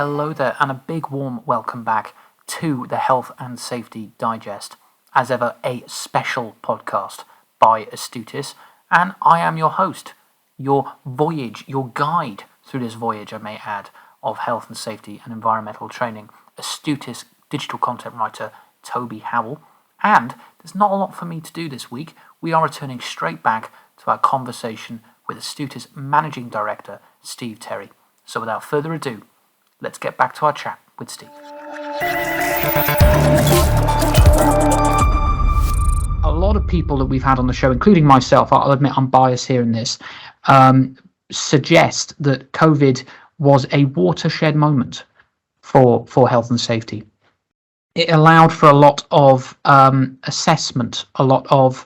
Hello there, and a big warm welcome back to the Health and Safety Digest. As ever, a special podcast by Astutis, and I am your host, your voyage, your guide through this voyage, I may add, of health and safety and environmental training, Astutis digital content writer Toby Howell. And there's not a lot for me to do this week. We are returning straight back to our conversation with Astutis Managing Director Steve Terry. So without further ado, let's get back to our chat with Steve. A lot of people that we've had on the show, including myself, I'll admit I'm biased here in this, suggest that COVID was a watershed moment for health and safety. It allowed for a lot of assessment, a lot of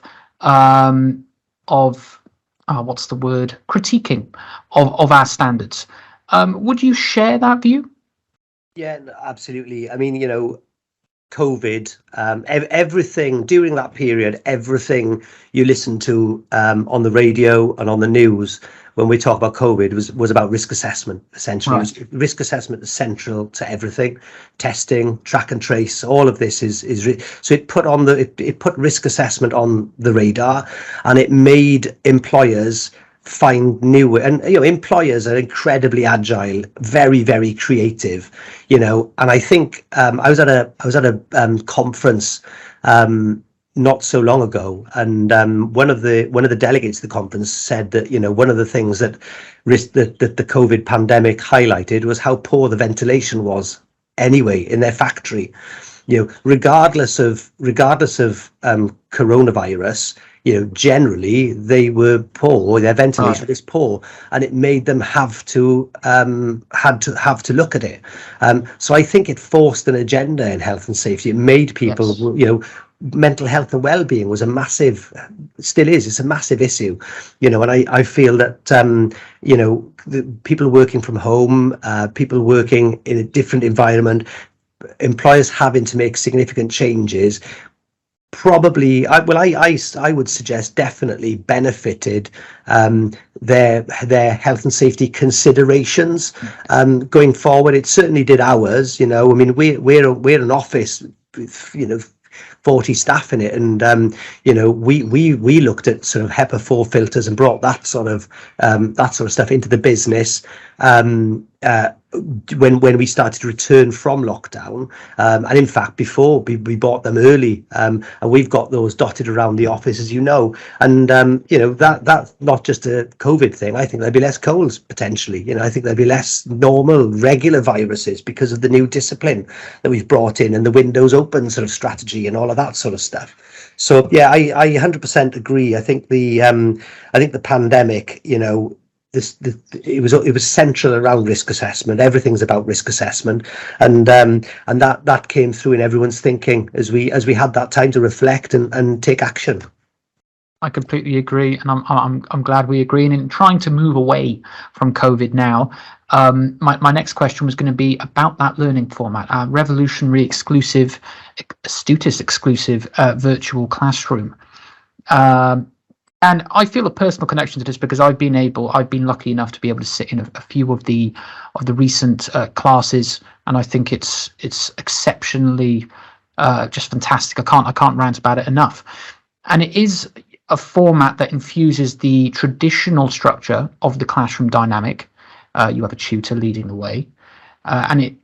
critiquing of our standards. Would you share that view? Yeah, absolutely. I mean, COVID, everything during that period, everything you listened to on the radio and on the news when we talk about COVID was about risk assessment, essentially. Right. Risk assessment is central to everything. Testing, track and trace, all of this is so it put risk assessment on the radar, and it made employers find new, and employers are incredibly agile, very, very creative, and I think I was at a conference not so long ago, and one of the delegates to the conference said that one of the things that the COVID pandemic highlighted was how poor the ventilation was anyway in their factory. Regardless of coronavirus, generally they were poor. Their ventilation was poor, and it made them have to look at it. So I think it forced an agenda in health and safety. It made people, yes. Mental health and well-being was still is. It's a massive issue, and I feel that the people working from home, people working in a different environment, employers having to make significant changes, probably I would suggest definitely benefited their health and safety considerations going forward. It certainly did ours. I mean, we're an office with 40 staff in it, and we looked at sort of HEPA 4 filters and brought that sort of stuff into the business when we started to return from lockdown, and in fact before we bought them early, and we've got those dotted around the office, as and that's not just a COVID thing. I think there'll be less colds potentially. I think there'll be less normal regular viruses because of the new discipline that we've brought in and the windows open sort of strategy and all of that sort of stuff. So yeah, I 100% agree. I think the pandemic, it was central around risk assessment. Everything's about risk assessment, and that came through in everyone's thinking as we had that time to reflect and take action. I completely agree, and I'm glad we agree. And in trying to move away from COVID now, my next question was going to be about that learning format, our revolutionary exclusive, Astutis exclusive virtual classroom. And I feel a personal connection to this because I've been lucky enough to be able to sit in a few of the recent classes, and I think it's exceptionally just fantastic. I can't rant about it enough. And it is a format that infuses the traditional structure of the classroom dynamic. You have a tutor leading the way, and it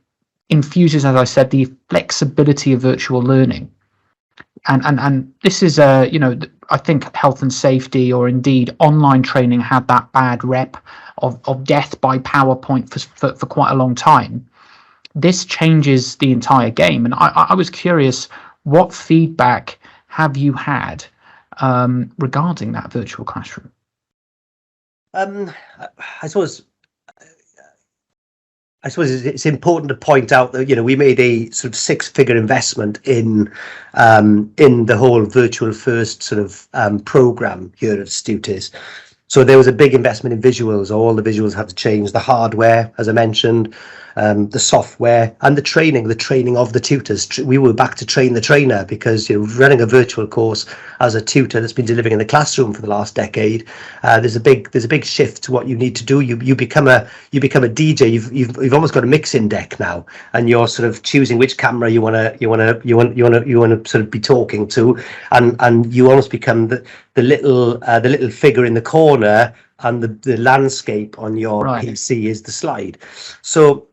infuses, as I said, the flexibility of virtual learning. And this is I think health and safety, or indeed online training, had that bad rep of death by PowerPoint for quite a long time. This changes the entire game, and I was curious, what feedback have you had regarding that virtual classroom? I suppose it's important to point out that we made a sort of 6-figure investment in the whole virtual first sort of program here at Astutis. So there was a big investment in visuals. All the visuals had to change. The hardware, as I mentioned, the software and the training of the tutors. We were back to train the trainer, because running a virtual course as a tutor that's been delivering in the classroom for the last decade, there's a big shift to what you need to do. You become a DJ. You've almost got a mixing deck now, and you're sort of choosing which camera you want to sort of be talking to, and you almost become the little figure in the corner, and the landscape on your PC is the slide. So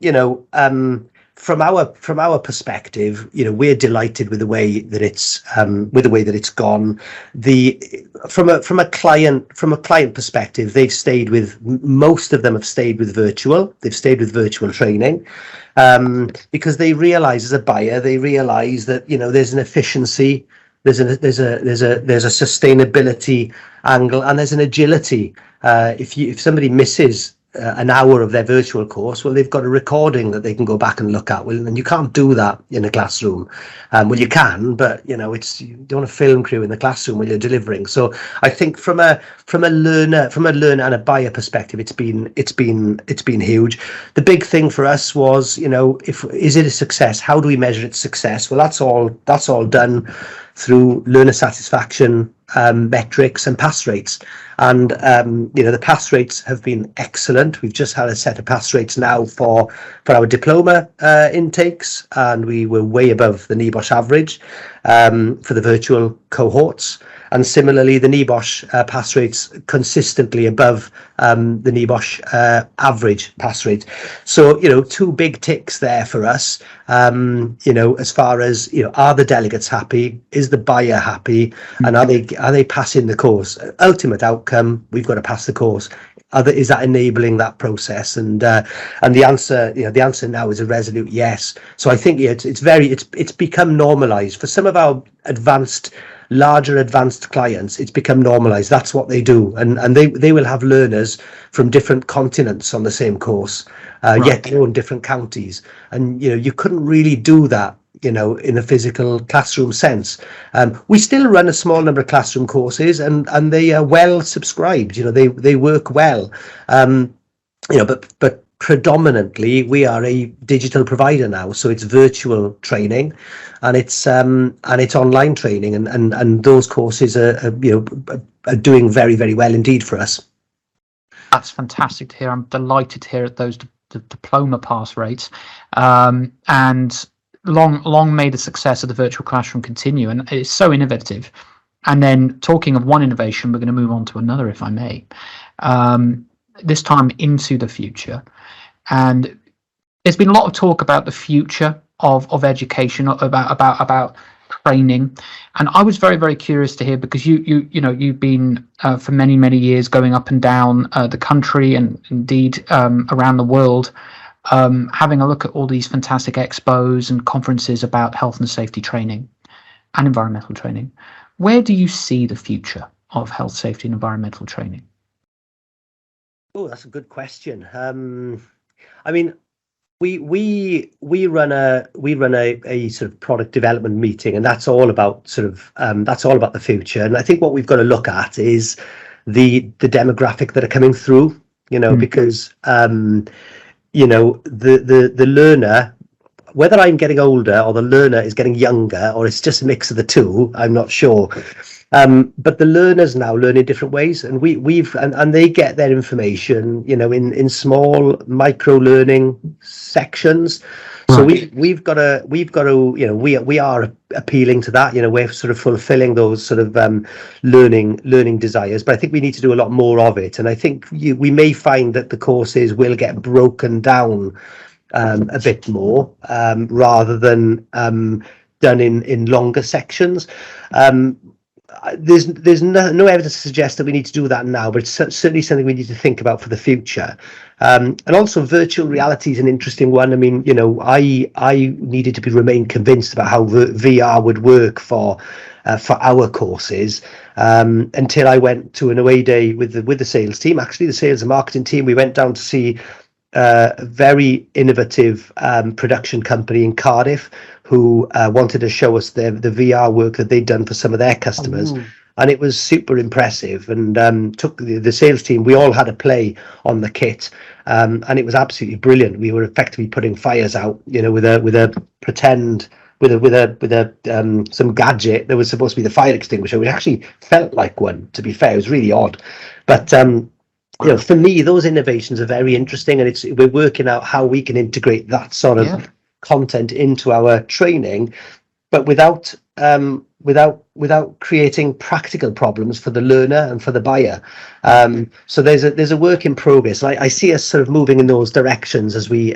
from our perspective, we're delighted with the way that it's gone. From a client perspective, most of them have stayed with virtual. They've stayed with virtual training, because they realise, as a buyer, that there's an efficiency, there's a sustainability angle, and there's an agility. If somebody misses an hour of their virtual course, well, they've got a recording that they can go back and look at. Well, and you can't do that in a classroom. Well, you can, but you don't want a film crew in the classroom when you're delivering. So I think from a learner and a buyer perspective, it's been huge. The big thing for us was, is it a success? How do we measure its success? Well, that's all done through learner satisfaction metrics and pass rates, and the pass rates have been excellent. We've just had a set of pass rates now for our diploma intakes, and we were way above the NEBOSH average for the virtual cohorts, and similarly the NEBOSH pass rates consistently above the NEBOSH average pass rate. So two big ticks there for us. As far as are the delegates happy, is the buyer happy, and are they passing the course? Ultimate outcome, we've got to pass the course. Is that enabling that process? And the answer now is a resolute yes. So I think it's become normalized for some of our larger advanced clients. It's become normalized. That's what they do, and they will have learners from different continents on the same course, yet they're in different counties, and you couldn't really do that in a physical classroom sense. We still run a small number of classroom courses, and they are well subscribed. They work well, but predominantly we are a digital provider now, so it's virtual training, and it's online training, and those courses are doing very, very well indeed for us. That's fantastic to hear. I'm delighted to hear at those diploma pass rates, and long may the success of the virtual classroom continue, and it's so innovative. And then, talking of one innovation, we're going to move on to another, if I may, this time into the future. And there's been a lot of talk about the future of education, about training, and I was very, very curious to hear, because you've been for many years going up and down the country, and indeed around the world, having a look at all these fantastic expos and conferences about health and safety training and environmental training. Where do you see the future of health, safety and environmental training? Oh, that's a good question. I mean, we run a sort of product development meeting, and that's all about the future. And I think what we've got to look at is the demographic that are coming through, because the learner, whether I'm getting older or the learner is getting younger, or it's just a mix of the two, I'm not sure. But the learners now learn in different ways, and and they get their information, in small micro learning sections. So we are appealing to that. We're sort of fulfilling those sort of learning desires, but I think we need to do a lot more of it. And I think we may find that the courses will get broken down a bit more, rather than done in longer sections. There's no evidence to suggest that we need to do that now, but it's certainly something we need to think about for the future. And also, virtual reality is an interesting one. I mean, I needed to remain convinced about how VR would work for our courses, until I went to an away day with the sales team. Actually, the sales and marketing team. We went down to see a very innovative production company in Cardiff, who wanted to show us the VR work that they'd done for some of their customers. and it was super impressive. And took the sales team. We all had a play on the kit, and it was absolutely brilliant. We were effectively putting fires out, with a pretend. With some gadget that was supposed to be the fire extinguisher, which actually felt like one. To be fair, it was really odd, but for me, those innovations are very interesting, and we're working out how we can integrate that sort of content into our training, but without creating practical problems for the learner and for the buyer. So there's a work in progress. I see us sort of moving in those directions as we.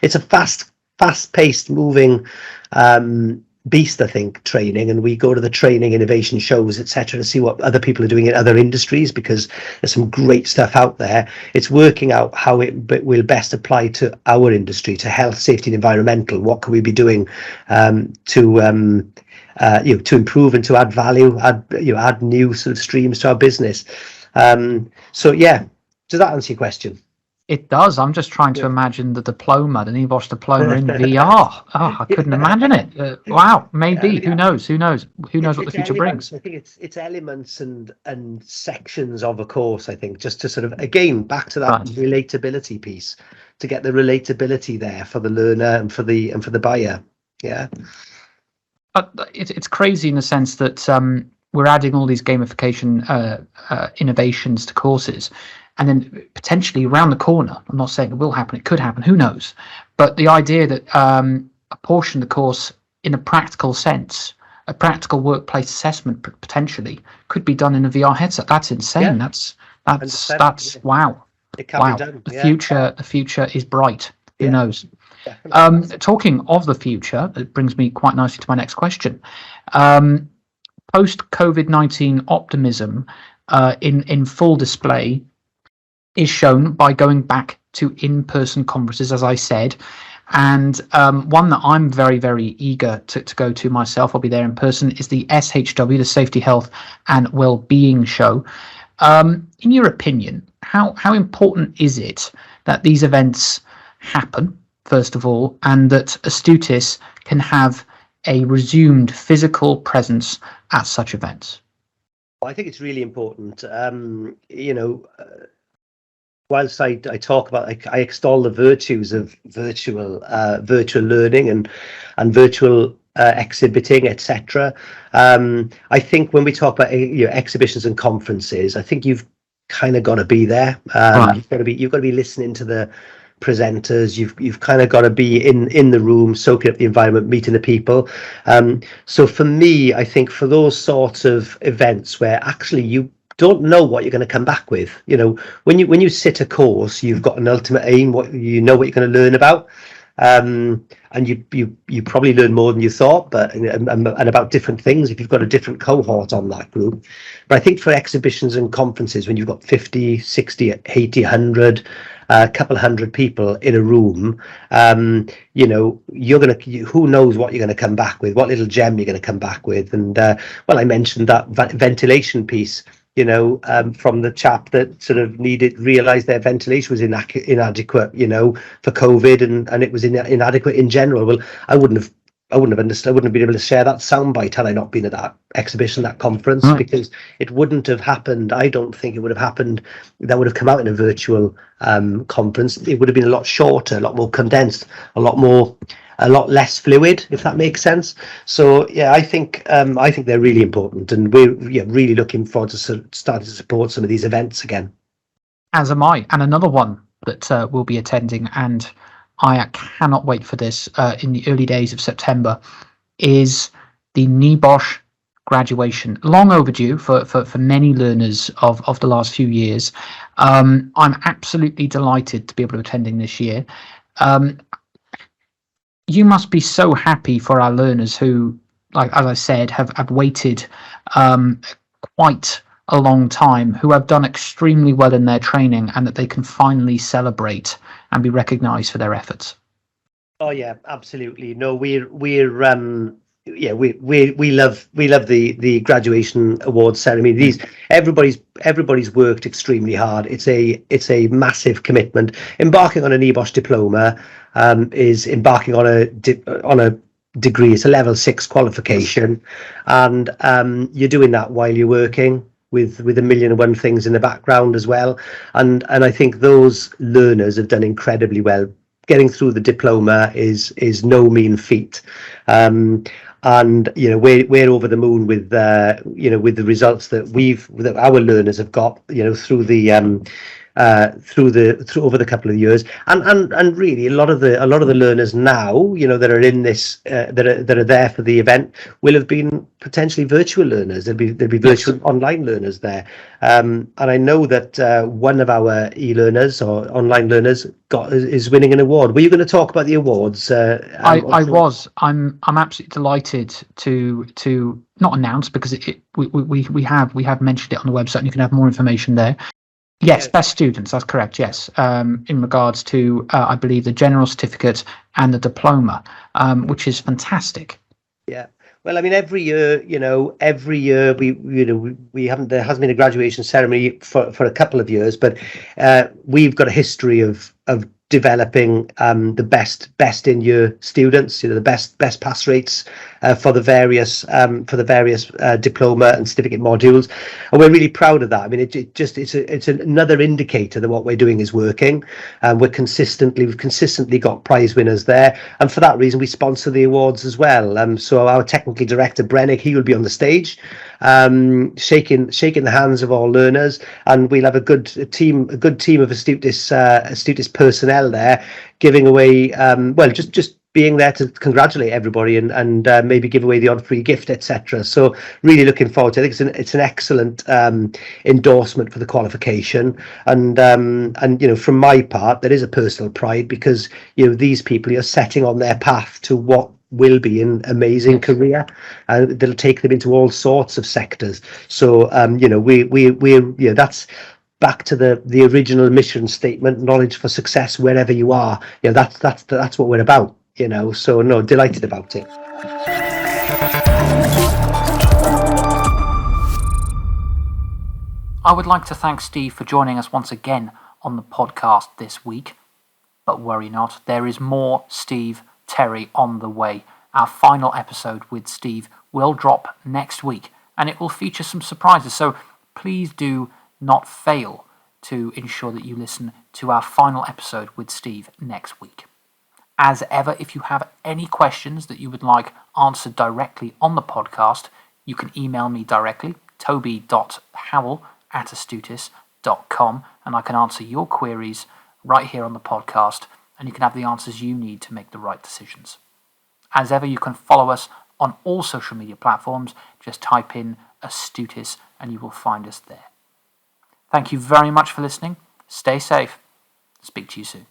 It's a fast-paced moving beast, I think, training, and we go to the training innovation shows, etc., to see what other people are doing in other industries, because there's some great stuff out there. It's working out how it will best apply to our industry, to health, safety, and environmental. What can we be doing to improve and to add value, add new sort of streams to our business. So yeah, does that answer your question? It does. I'm just trying to imagine the diploma, the NEBOSH diploma in VR. Oh, I couldn't imagine it. Wow, maybe. Who knows? Who knows what the future brings? I think it's elements and sections of a course, I think, just to sort of, again, back to that relatability piece, to get the relatability there for the learner and for the buyer. Yeah. But it's crazy in the sense that we're adding all these gamification innovations to courses. And then potentially around the corner, I'm not saying it will happen, it could happen, who knows? But the idea that a portion of the course, in a practical sense, a practical workplace assessment potentially could be done in a VR headset. That's insane. Yeah. That's wow. It can be done. The future is bright. Who knows? Talking of the future, it brings me quite nicely to my next question. Post COVID-19 optimism in full display is shown by going back to in-person conferences, as I said, and one that I'm very, very eager to go to myself, I'll be there in person, is the SHW, the Safety, Health and Wellbeing Show. In your opinion, how important is it that these events happen, first of all, and that Astutis can have a resumed physical presence at such events? I think it's really important. Whilst I talk about, I extol the virtues of virtual learning and virtual exhibiting, etc. I think when we talk about exhibitions and conferences, I think you've kind of got to be there. You've got to be listening to the presenters. You've kind of got to be in the room, soaking up the environment, meeting the people. So for me, I think for those sorts of events where actually you don't know what you're going to come back with, when you sit a course, you've got an ultimate aim, what you're going to learn about, and you probably learn more than you thought, but and about different things if you've got a different cohort on that group. But I think for exhibitions and conferences, when you've got 50, 60, 80, 100, a couple hundred people in a room, who knows what you're going to come back with, what little gem you're going to come back with. And I mentioned that ventilation piece, from the chap that sort of realized their ventilation was inadequate, for COVID, and it was inadequate in general. Well, I wouldn't have understood. I wouldn't have been able to share that soundbite had I not been at that exhibition, that conference, because it wouldn't have happened. I don't think it would have happened. That would have come out in a virtual conference. It would have been a lot shorter, a lot more condensed, a lot less fluid, if that makes sense. So I think they're really important, and we're really looking forward to starting to support some of these events again. As am I, and another one that we'll be attending, and I cannot wait for this in the early days of September, is the NEBOSH Graduation. Long overdue for many learners of the last few years. I'm absolutely delighted to be able to attending this year. You must be so happy for our learners who, like as I said, have waited quite a long time, who have done extremely well in their training, and that they can finally celebrate and be recognised for their efforts. Oh yeah, absolutely. No, we love the graduation awards ceremony. Everybody's worked extremely hard. It's a massive commitment. Embarking on a NEBOSH diploma is embarking on a degree. It's a level 6 qualification, and you're doing that while you're working with a million and one things in the background as well. And I think those learners have done incredibly well. Getting through the diploma is no mean feat. And we're over the moon with with the results that our learners have got through the through over the couple of years, and really a lot of the learners now that are in this that are there for the event will have been potentially virtual learners. There'll be virtual online learners there, and I know that one of our e-learners or online learners is winning an award. Were you going to talk about the awards? I was. I'm absolutely delighted to not announce, because we have mentioned it on the website, and you can have more information there. Yes, best students, that's correct, yes. In regards to, I believe, the general certificate and the diploma, which is fantastic. Yeah. Well, I mean, every year we haven't, there hasn't been a graduation ceremony for a couple of years, but we've got a history of developing the best in year students, the best pass rates for the various diploma and certificate modules, and we're really proud of that. I mean, it's another indicator that what we're doing is working, and we've consistently got prize winners there, and for that reason we sponsor the awards as well. So our technical director Brennick, he will be on the stage, shaking the hands of all learners, and we'll have a good team of Astutis personnel there, giving away just being there to congratulate everybody and maybe give away the odd free gift, etc. So really looking forward to it. I think it's an excellent endorsement for the qualification, and from my part there is a personal pride, because these people are setting on their path to what will be an amazing career, and that'll take them into all sorts of sectors. So we're that's back to the original mission statement: knowledge for success wherever you are. That's what we're about. So no, delighted about it. I would like to thank Steve for joining us once again on the podcast this week. But worry not, there is more Steve Terry on the way. Our final episode with Steve will drop next week, and it will feature some surprises. So please do not fail to ensure that you listen to our final episode with Steve next week. As ever, if you have any questions that you would like answered directly on the podcast, you can email me directly, toby.howell@astutis.com, and I can answer your queries right here on the podcast, and you can have the answers you need to make the right decisions. As ever, you can follow us on all social media platforms. Just type in Astutis and you will find us there. Thank you very much for listening. Stay safe. Speak to you soon.